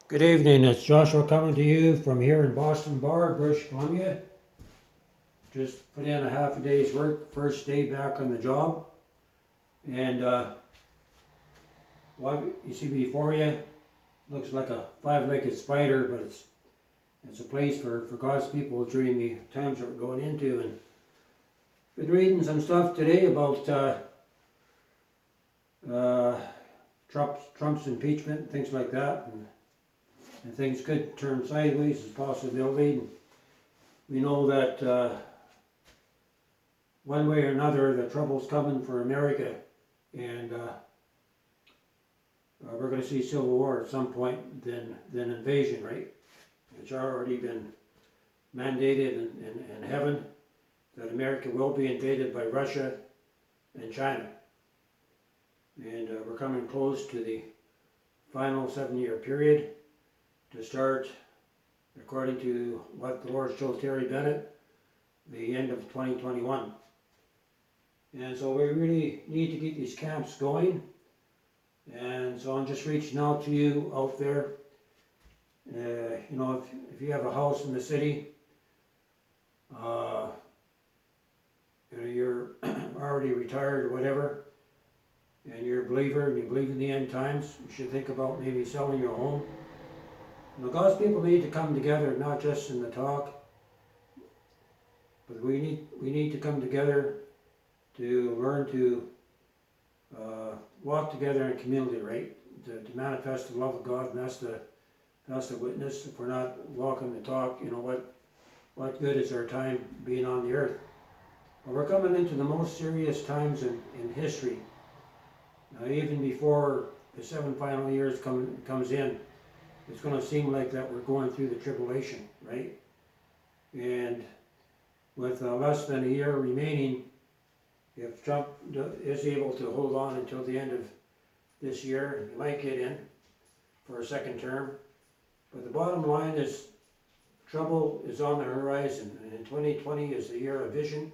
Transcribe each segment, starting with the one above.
Good evening, it's Joshua coming to you from here in Boston Bar, British Columbia. Just put in a half a day's work, first day back on the job. And what you see before you looks like a five-legged spider, but it's a place for God's people during the times that we're going into. And been reading some stuff today about Trump's impeachment and things like that. And things could turn sideways as a possibility. We know that one way or another the trouble's coming for America, and we're going to see civil war at some point, then invasion, right? It's already been mandated in heaven that America will be invaded by Russia and China. And we're coming close to the final 7-year period to start, according to what the Lord showed Terry Bennett, the end of 2021. And so we really need to keep these camps going. And so I'm just reaching out to you out there. You know, if you have a house in the city, you know, you're already retired or whatever, and you're a believer and you believe in the end times, you should think about maybe selling your home. You know, God's people need to come together, not just in the talk, but we need to come together to learn to walk together in community, right? To manifest the love of God, and that's the witness. If we're not walking the talk, you know, what good is our time being on the earth? But we're coming into the most serious times in history. Even before the 7 final years comes in, it's going to seem like that we're going through the tribulation, right? And with less than a year remaining, if Trump is able to hold on until the end of this year, he might get in for a second term. But the bottom line is, trouble is on the horizon, and 2020 is the year of vision.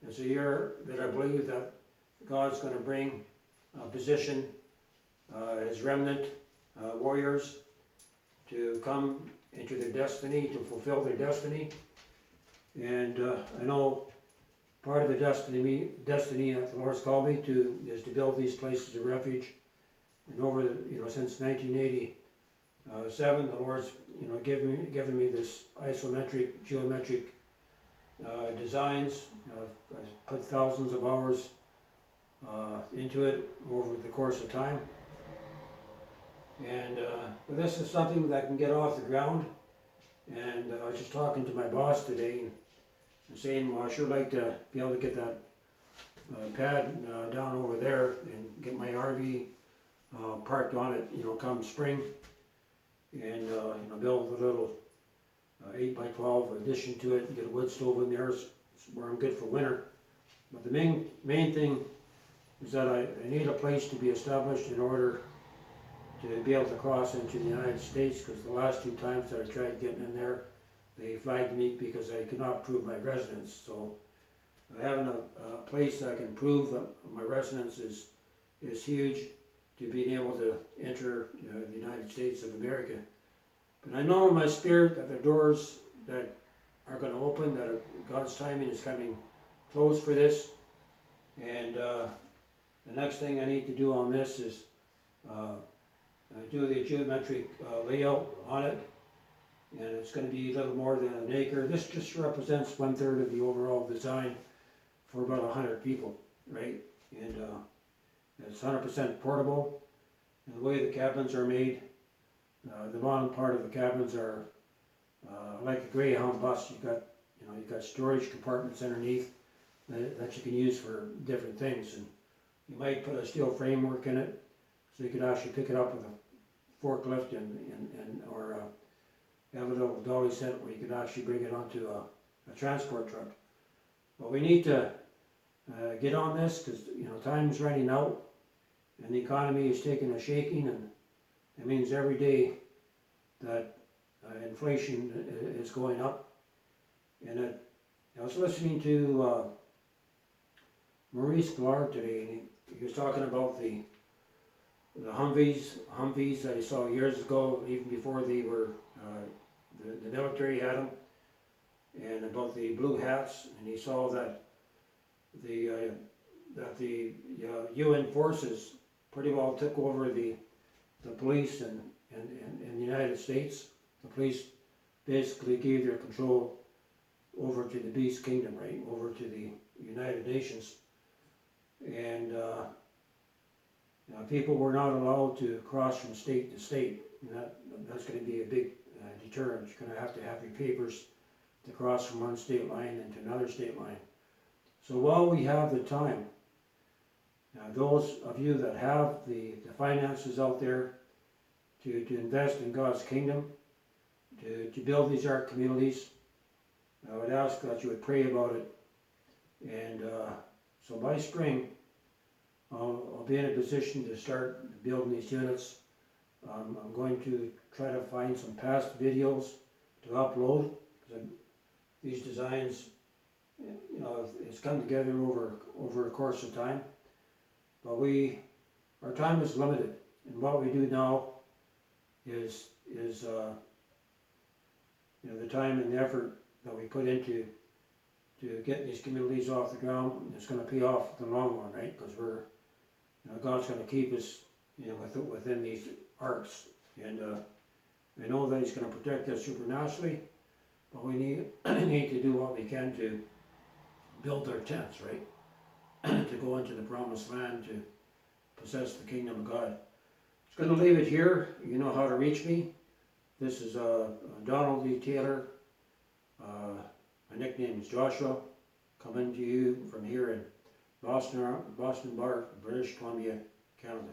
It's a year that I believe that God's going to bring a position, his remnant warriors, to come into their destiny, to fulfill their destiny. And I know part of the destiny that the Lord's called me to is to build these places of refuge. And over, since 1987, the Lord's, given me this isometric, geometric designs. I put thousands of hours into it over the course of time. And but this is something that can get off the ground. And I was just talking to my boss today and saying, well, I sure like to be able to get that pad down over there and get my RV parked on it, come spring, and build a little 8x12 addition to it and get a wood stove in there where I'm good for winter. But the main thing is that I need a place to be established in order to be able to cross into the United States, because the last 2 times that I tried getting in there, they flagged me because I could not prove my residence. So having a place that I can prove that my residence is huge to being able to enter the United States of America. But I know in my spirit that the doors that are going to open, that God's timing is coming close for this. And the next thing I need to do on this is do the geometric layout on it, and it's going to be a little more than an acre. This just represents 1/3 of the overall design for about 100 people, right? And it's 100% portable. And the way the cabins are made, the bottom part of the cabins are like a Greyhound bus. You've got storage compartments underneath that you can use for different things, and you might put a steel framework in it so you could actually pick it up with a forklift or have a little dolly set where you could actually bring it onto a transport truck. But we need to get on this, because time's running out and the economy is taking a shaking, and it means every day that inflation is going up. And I was listening to Maurice Clark today, and he was talking about the the Humvees that he saw years ago, even before they were, the military had them, and about the blue hats, and he saw that the UN forces pretty well took over the police in the United States. The police basically gave their control over to the Beast Kingdom, right, over to the United Nations, and people were not allowed to cross from state to state, and that's going to be a big deterrent. You're going to have your papers to cross from one state line into another state line. So while we have the time, those of you that have the finances out there to invest in God's kingdom, to build these ARC communities, I would ask that you would pray about it. And so by spring, I'll be in a position to start building these units. I'm going to try to find some past videos to upload, because these designs, it's come together over a course of time. But our time is limited, and what we do now is the time and the effort that we put into getting these communities off the ground. It's going to pay off in the long run, right? Because God's going to keep us, within these arcs, and I know that He's going to protect us supernaturally, but we need to do what we can to build our tents, right? To go into the promised land, to possess the kingdom of God. Just going to leave it here. You know how to reach me. This is Donald D. Taylor. My nickname is Joshua. Coming to you from here in Boston Bar, British Columbia, Canada.